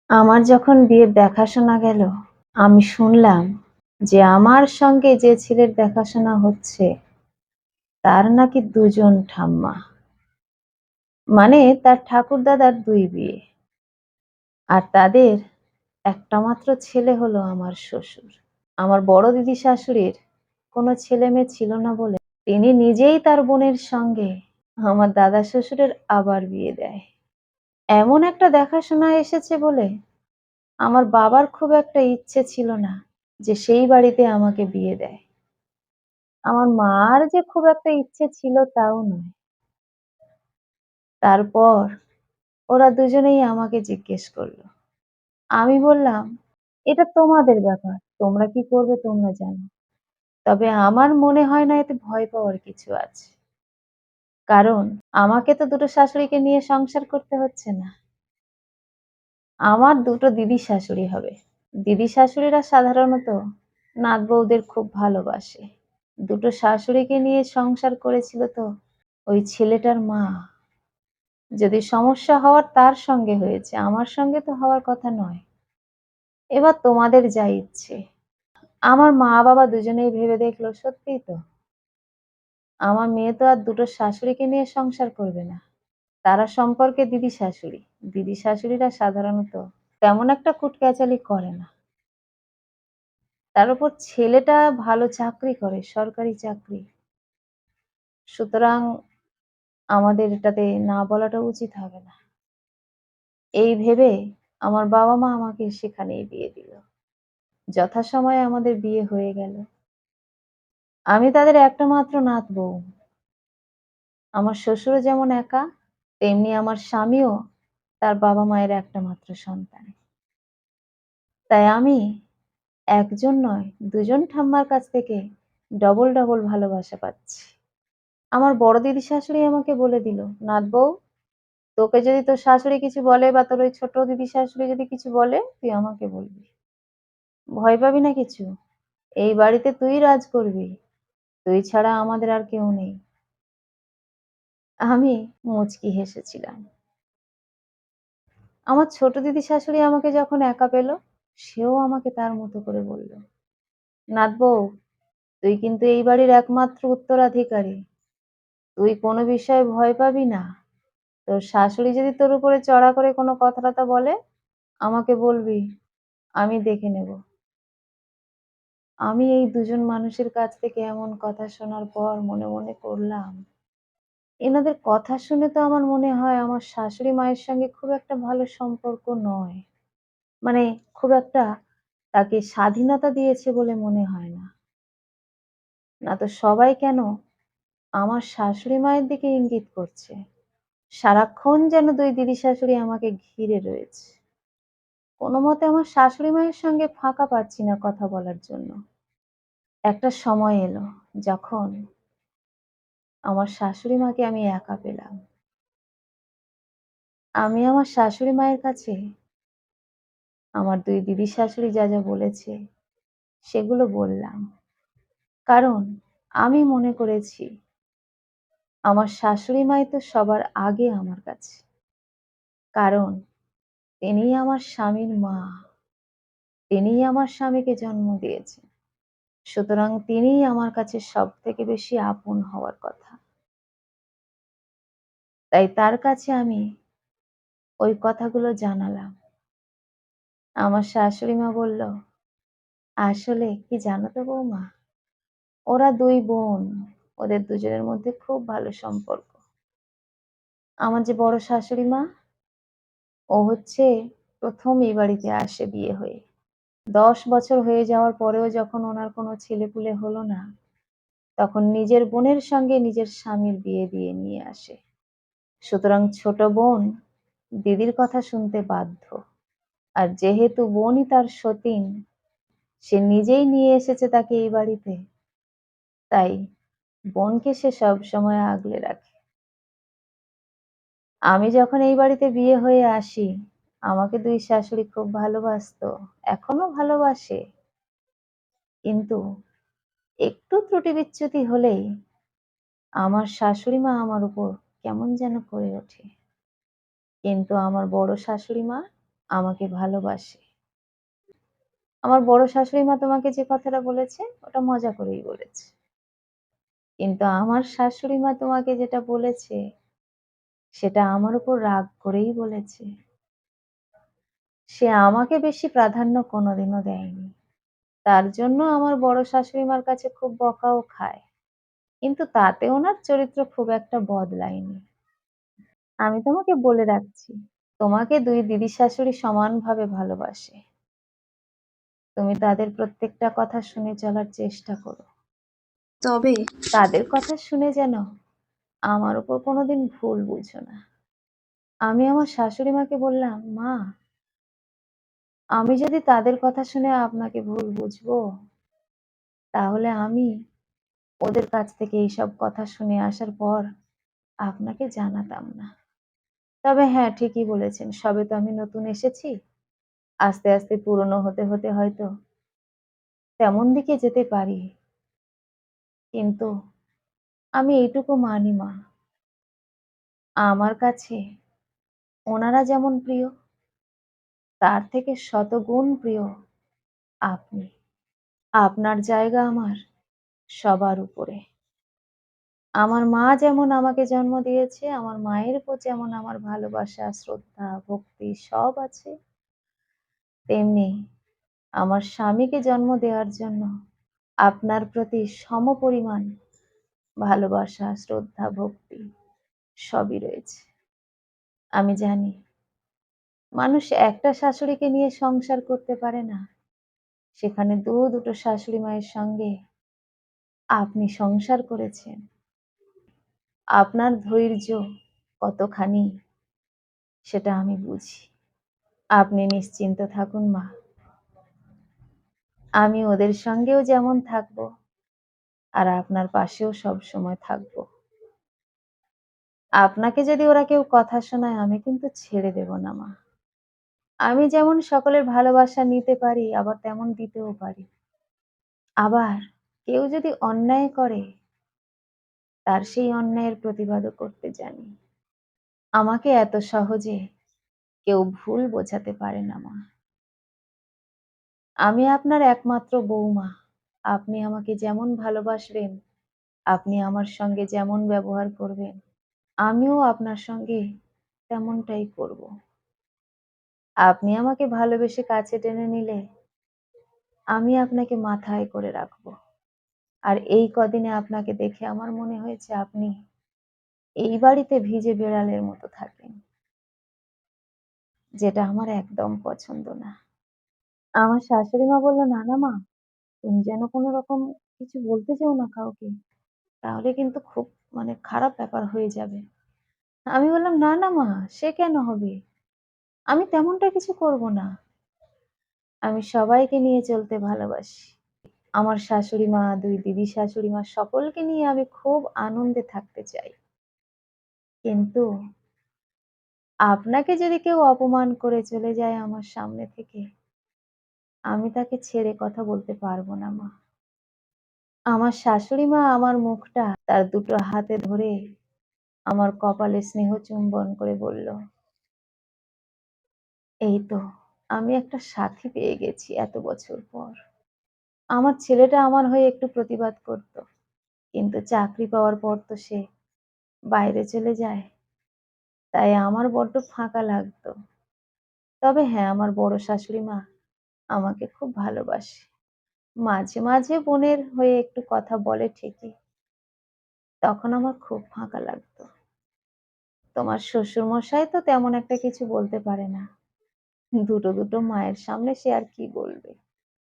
আমার যখন বিয়ের দেখাশোনা গেল, আমি শুনলাম যে আমার সঙ্গে যে ছেলের দেখাশোনা হচ্ছে তার নাকি ২ জন ঠাম্মা। মানে তার ঠাকুরদাদার ২ বিয়ে। আর তাদের একটা মাত্র ছেলে হলো আমার শ্বশুর। আমার বড় দিদি শাশুড়ির কোনো ছেলেমেয়ে ছিল না বলে তিনি নিজেই তার বোনের সঙ্গে আমার দাদা শ্বশুরের আবার বিয়ে দেয়। এমন একটা দেখাশোনা এসেছে বলে আমার বাবার খুব একটা ইচ্ছে ছিল না যে সেই বাড়িতে আমাকে বিয়ে দেয়। আমার মার যে খুব একটা ইচ্ছে ছিল তাও নয়। তারপর ওরা দুজনেই আমাকে জিজ্ঞেস করল। আমি বললাম, "এটা তোমাদের ব্যাপার। তোমরা কি করবে তোমরা জানো। তবে আমার মনে হয় না এতে ভয় পাওয়ার কিছু আছে। কারণ আমাকে তো দুটো শাশুড়িকে নিয়ে সংসার করতে হচ্ছে না। আমার দুটো দিদি শাশুড়ি হবে। দিদি শাশুড়িরা সাধারণত নাত বউদের খুব ভালোবাসে। দুটো শাশুড়িকে নিয়ে সংসার করেছিল তো ওই ছেলেটার মা। যদি সমস্যা হওয়ার তার সঙ্গে হয়েছে, আমার সঙ্গে তো হওয়ার কথা নয়। এবার তোমাদের যা ইচ্ছে।" আমার মা-বাবা দুজনেই ভেবে দেখল, সত্যিই তো। আমার মেয়ে তো আর দুটো শাশুড়িকে নিয়ে সংসার করবে না। তারা সম্পর্কে দিদি শাশুড়ি। দিদি শাশুড়িরা সাধারণত তেমন একটা কুটকেচালি করে না। তার উপর ছেলেটা ভালো চাকরি করে, সরকারি চাকরি। সুতরাং আমাদের এটাতে না বলাটা উচিত হবে না। এই ভেবে আমার বাবা-মা আমাকে সেখানেই বিয়ে দিল। যথাসময়ে আমাদের বিয়ে হয়ে গেল। আমি তাদের একটা মাত্র নাত বউ। আমার শ্বশুরও যেমন একা, তেমনি আমার স্বামীও তার বাবা-মায়ের একটা মাত্র সন্তান। তাই আমি একজন নয়, দুজন ঠাম্মার কাছ থেকে ডবল ভালোবাসা পাচ্ছি। আমার বড় দিদি শাশুড়ি আমাকে বলে দিল, "নাত বউ, তোকে যদি তোর শাশুড়ি কিছু বলে বা তোর ওই ছোট দিদি শাশুড়ি যদি কিছু বলে, তুই আমাকে বলবি। ভয় পাবি না কিছু। এই বাড়িতে তুই রাজ করবি। তুই ছাড়া আমাদের আর কেউ নেই।" আমি মুচকি হেসেছিলাম। আমার ছোট দিদি শাশুড়ি আমাকে যখন একা পেল, সেও আমাকে তার মতো করে বলল, "নাত বউ, তুই কিন্তু এই বাড়ির একমাত্র উত্তরাধিকারী। তুই কোনো বিষয়ে ভয় পাবি না। তোর শাশুড়ি যদি তোর উপরে চড়া করে কোনো কথা-টথা বলে, আমাকে বলবি, আমি দেখে নেব।" আমি এই দুজন মানুষের কাছ থেকে এমন কথা শোনার পর মনে মনে করলাম, এনাদের কথা শুনে তো আমার মনে হয় আমার শাশুড়ি মায়ের সঙ্গে খুব একটা ভালো সম্পর্ক নয়। মানে খুব একটা তাকে স্বাধীনতা দিয়েছে বলে মনে হয় না। না তো সবাই কেন আমার শাশুড়ি মায়ের দিকে ইঙ্গিত করছে। সারাক্ষণ যেন ২ দিদি শাশুড়ি আমাকে ঘিরে রয়েছে। কোনোমতে আমার শাশুড়ি মায়ের সঙ্গে ফাঁকা পাচ্ছি না কথা বলার জন্য। একটা সময় এলো যখন আমার শাশুড়ি মাকে আমি একা পেলাম। আমি আমার শাশুড়ি মায়ের কাছে আমার ২ দিদি শাশুড়ি যা বলেছে সেগুলো বললাম। কারণ আমি মনে করেছি আমার শাশুড়ি মাই তো সবার আগে আমার কাছে। কারণ তিনিই আমার স্বামীর মা। তিনিই আমার স্বামীকে জন্ম দিয়েছেন। সুতরাং তিনিই আমার কাছে সবথেকে বেশি আপন হওয়ার কথা। তাই তার কাছে আমি ওই কথাগুলো জানালাম। আমার শাশুড়ি মা বলল, "আসলে কি জানো তো বৌমা? ওরা ২ বোন। ওদের দুজনের মধ্যে খুব ভালো সম্পর্ক। আমার যে বড় শাশুড়ি মা, ও হচ্ছে ১ম এই বাড়িতে আসে বিয়ে হয়ে। ১০ বছর হয়ে যাওয়ার পরেও যখন ওনার কোনো ছেলেপুলে হলো না, তখন নিজের বোনের সঙ্গে নিজের স্বামীর বিয়ে দিয়ে নিয়ে আসে। সুতরাং ছোট বোন দিদির কথা শুনতে বাধ্য। আর যেহেতু বোনই তার সতীন, সে নিজেই নিয়ে এসেছে তাকে এই বাড়িতে, তাই বোনকে সে সবসময় আগলে রাখে। আমি যখন এই বাড়িতে বিয়ে হয়ে আসি, আমাকে ২ শাশুড়ি খুব ভালোবাসতো, এখনো ভালোবাসে। কিন্তু একটু ত্রুটি বিচ্যুতি হলেই আমার শাশুড়ি মা আমার উপর কেমন যেন করে ওঠে। কিন্তু আমার বড় শাশুড়ি মা আমাকে ভালোবাসে। আমার বড় শাশুড়ি মা তোমাকে যে কথাটা বলেছে, ওটা মজা করেই বলেছে। কিন্তু আমার শাশুড়ি মা তোমাকে যেটা বলেছে, সেটা আমার উপর রাগ করেই বলেছে। সে আমাকে বেশি প্রাধান্য কোনোদিনও দেয়নি। তার জন্য আমার বড় শাশুড়ি মার কাছে খুব বকাও খায়। কিন্তু তাতে ওনার চরিত্র খুব একটা বদলায়নি। আমি তোমাকে বলে রাখছি, তোমাকে ২ দিদি শাশুড়ি সমানভাবে ভালোবাসে। তুমি তাদের প্রত্যেকটা কথা শুনে চলার চেষ্টা করো। তবে তাদের কথা শুনে যেন আমার উপর কোনোদিন ভুল বুঝো না। আমি আমার শাশুড়ি মাকে বললাম, "মা, আমি যদি তাদের কথা শুনে আপনাকে ভুল বুঝবো, তাহলে আমি ওদের কাছ থেকে এইসব কথা শুনে আসার পর আপনাকে জানাতাম না। তবে হ্যাঁ, ঠিকই বলেছেন, সবে তো আমি নতুন এসেছি। আস্তে, আস্তে পুরনো হতে, হতে হয়তো তেমন দিকে যেতে পারি। কিন্তু আমি এইটুকু মানি মা, আমার কাছে ওনারা যেমন প্রিয়, তার থেকে শতগুণ প্রিয় আপনি। আপনার জায়গা আমার সবার উপরে। আমার মা যেমন আমাকে জন্ম দিয়েছে, আমার মায়ের উপর যেমন আমার ভালোবাসা, শ্রদ্ধা, ভক্তি সব আছে, তেমনি আমার স্বামীকে জন্ম দেওয়ার জন্য আপনার প্রতি সমপরিমাণ ভালোবাসা, শ্রদ্ধা, ভক্তি সবই রয়েছে। আমি জানি মানুষ একটা শাশুড়িকে নিয়ে সংসার করতে পারে না। সেখানে দুটো শাশুড়ি মায়ের সঙ্গে আপনি সংসার করেছেন। আপনার ধৈর্য কতখানি সেটা আমি বুঝি। আপনি নিশ্চিন্ত থাকুন মা। আমি ওদের সঙ্গেও যেমন থাকবো আর আপনার পাশেও সবসময় থাকবো। আপনাকে যদি ওরা কেউ কথা শোনায় আমি কিন্তু ছেড়ে দেব না মা। আমি যেমন সকলের ভালোবাসা নিতে পারি আবার তেমন দিতেও পারি। আবার কেউ যদি অন্যায় করে তার সেই অন্যায়ের প্রতিবাদও করতে জানি। আমাকে এত সহজে কেউ ভুল বোঝাতে পারে না মা। আমি আপনার একমাত্র বউমা। আপনি আমাকে যেমন ভালোবাসবেন, আপনি আমার সঙ্গে যেমন ব্যবহার করবেন, আমিও আপনার সঙ্গে তেমনটাই করব। আপনি আমাকে ভালোবেসে কাছে টেনে নিলে আমি আপনাকে মাথায় করে রাখবো। আর এই কদিনে আপনাকে দেখে আমার মনে হয়েছে আপনি এই বাড়িতে ভিজে বেড়ালের মতো থাকেন, যেটা আমার একদম পছন্দ না। আমার শাশুড়ি মা বলল, "না, না মা, তুমি যেন কোনো রকম কিছু বলতে যেও না কাউকে। তাহলে কিন্তু খুব খারাপ ব্যাপার হয়ে যাবে।" আমি বললাম, "না, না মা, সে কেন হবে? আমি তেমনটা কিছু করব না। আমি সবাইকে নিয়ে চলতে ভালোবাসি। আমার শাশুড়ি মা, ২ দিদি শাশুড়ি মা সকলকে নিয়ে আমি খুব আনন্দে থাকতে চাই। কিন্তু আপনাকে যদি কেউ অপমান করে চলে যায় আমার সামনে থেকে, আমি তাকে ছেড়ে কথা বলতে পারব না মা।" আমার শাশুড়ি মা আমার মুখটা তার দুটো হাতে ধরে আমার কপালে স্নেহ চুম্বন করে বলল, "এই তো আমি একটা সাথী পেয়ে গেছি এত বছর পর। আমার ছেলেটা আমার হয়ে একটু প্রতিবাদ করত। কিন্তু চাকরি পাওয়ার পর তো সে বাইরে চলে যায়। তাই আমার বড্ড ফাঁকা লাগতো। তবে হ্যাঁ, আমার বড় শাশুড়ি মা আমাকে খুব ভালোবাসে। মাঝে, মাঝে বোনের হয়ে একটু কথা বলে ঠিকই। তখন আমার খুব ফাঁকা লাগতো। তোমার শ্বশুরমশাই তো তেমন একটা কিছু বলতে পারে না। দুটো মায়ের সামনে সে আর কি বলবে?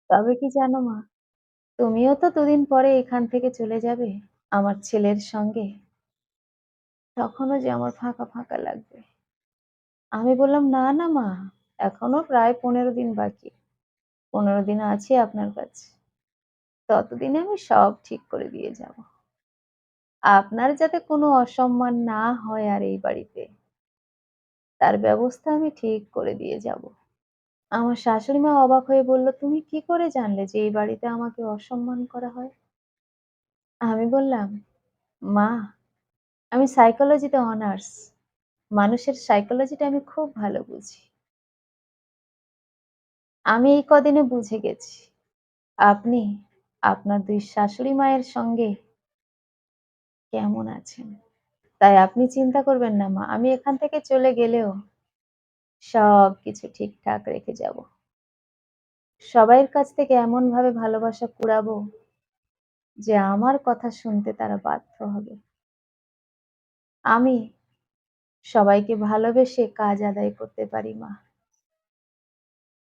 তবে কি জানো মা, তুমিও তো দুদিন পরে এখান থেকে চলে যাবে আমার ছেলের সঙ্গে। তখনও যে আমার ফাঁকা, ফাঁকা লাগবে।" আমি বললাম, "না, না মা, এখনো প্রায় ১৫ দিন বাকি। ১৫ দিন আছি আপনার কাছে। ততদিনে আমি সব ঠিক করে দিয়ে যাব। আপনার যাতে কোনো অসম্মান না হয় আর এই বাড়িতে, তার ব্যবস্থা আমি ঠিক করে দিয়ে যাব।" আমার শাশুড়ি মা অবাক হয়ে বলল, "তুমি কি করে জানলে যে এই বাড়িতে আমাকে অসম্মান করা হয়?" আমি বললাম, "মা, আমি সাইকোলজিতে অনার্স। মানুষের সাইকোলজিটা আমি খুব ভালো বুঝি। আমি এই কদিনে বুঝে গেছি, আপনি আপনার ২ শাশুড়ি মায়ের সঙ্গে কেমন আছেন। তাই আপনি চিন্তা করবেন না মা। আমি এখান থেকে চলে গেলেও সবকিছু ঠিকঠাক রেখে যাব। সবাইয়ের কাছ থেকে এমনভাবে ভালোবাসা কুড়াবো যে আমার কথা শুনতে তারা বাধ্য হবে। আমি সবাইকে ভালোবেসে কাজ আদায় করতে পারি মা।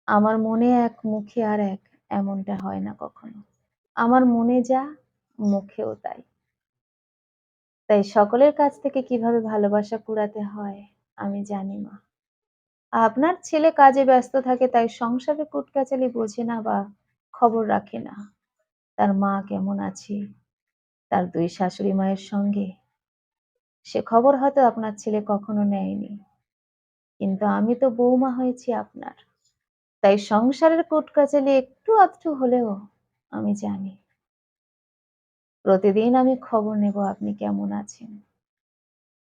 আমার মনে এক মুখে আর এক এমনটা হয় না কখনো। আমার মনে যা মুখেও তাই। তাই সকলের কাছ থেকে কিভাবে ভালোবাসা কুড়াতে হয় আমি জানি মা। আপনার ছেলে কাজে ব্যস্ত থাকে তাই সংসারে কুটকাচালি বোঝে না বা খবর রাখে না। তার মা কেমন আছে, তার ২ শাশুড়ি মায়ের সঙ্গে সে খবর হয়তো আপনার ছেলে কখনো নেয়নি। কিন্তু আমি তো বউমা হয়েছি আপনার। তাই সংসারের কুটকাচালি একটু আধটু হলেও আমি জানি। প্রতিদিন আমি খবর নেব আপনি কেমন আছেন।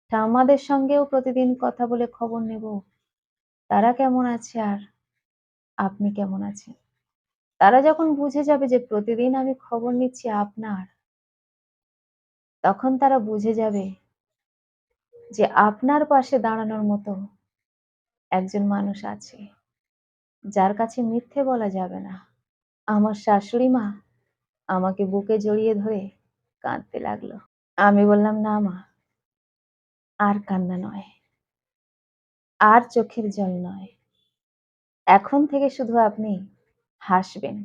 ঠাম্মাদের সঙ্গেও প্রতিদিন কথা বলে খবর নেব তারা কেমন আছে আর আপনি কেমন আছেন। তারা যখন বুঝে যাবে যে প্রতিদিন আমি খবর নিচ্ছি আপনার, তখন তারা বুঝে যাবে যে আপনার পাশে দাঁড়ানোর মতো একজন মানুষ আছে, যার কাছে মিথ্যে বলা যাবে না। আমার শাশুড়ি মা আমাকে বুকে জড়িয়ে ধরে কাঁদতে লাগলো। আমি বললাম, "না মা, আর কান্না নয়, আর চোখের জল নয়। এখন থেকে শুধু আপনি হাসবেন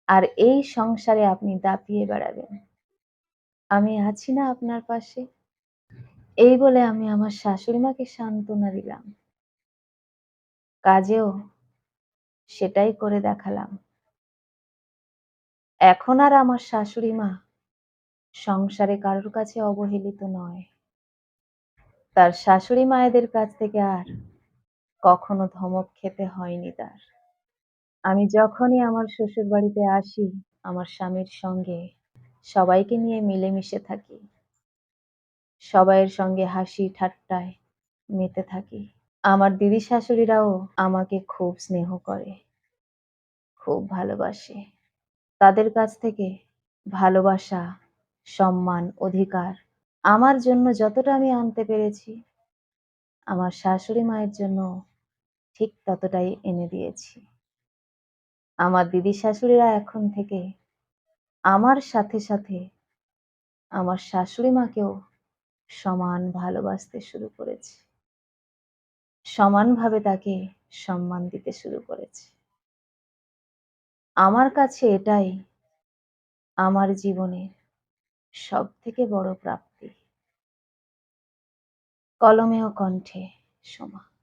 আর এই সংসারে আপনি দাপিয়ে বেড়াবেন। আমি আছি না আপনার পাশে?" এই বলে আমি আমার শাশুড়ি মাকে সান্ত্বনা দিলাম। কাজেও সেটাই করে দেখালাম। এখন আর আমার শাশুড়ি মা সংসারে কারোর কাছে অবহেলিত নয়। তার শাশুড়ি মায়েদের কাছ থেকে আর কখনো ধমক খেতে হয়নি তার। আমি যখনই আমার শ্বশুরবাড়িতে আসি, আমার স্বামীর সঙ্গে সবাইকে নিয়ে মিলেমিশে থাকি। সবাইয়ের সঙ্গে হাসি ঠাট্টায় মেতে থাকি। আমার দিদি শাশুড়িরাও আমাকে খুব স্নেহ করে, খুব ভালোবাসে। তাদের কাছ থেকে ভালোবাসা, সম্মান, অধিকার আমার জন্য যতটা আমি আনতে পেরেছি, আমার শাশুড়ি মায়ের জন্য ঠিক ততটাই এনে দিয়েছি। আমার দিদি শাশুড়িরা এখন থেকে আমার সাথে, সাথে আমার শাশুড়ি মাকেও সমান ভালোবাসতে শুরু করেছে। সমানভাবে তাকে সম্মান দিতে শুরু করেছে। আমার কাছে এটাই আমার জীবনের সবথেকে বড় প্রাপ্তি। কলমে ও কণ্ঠে সোমা।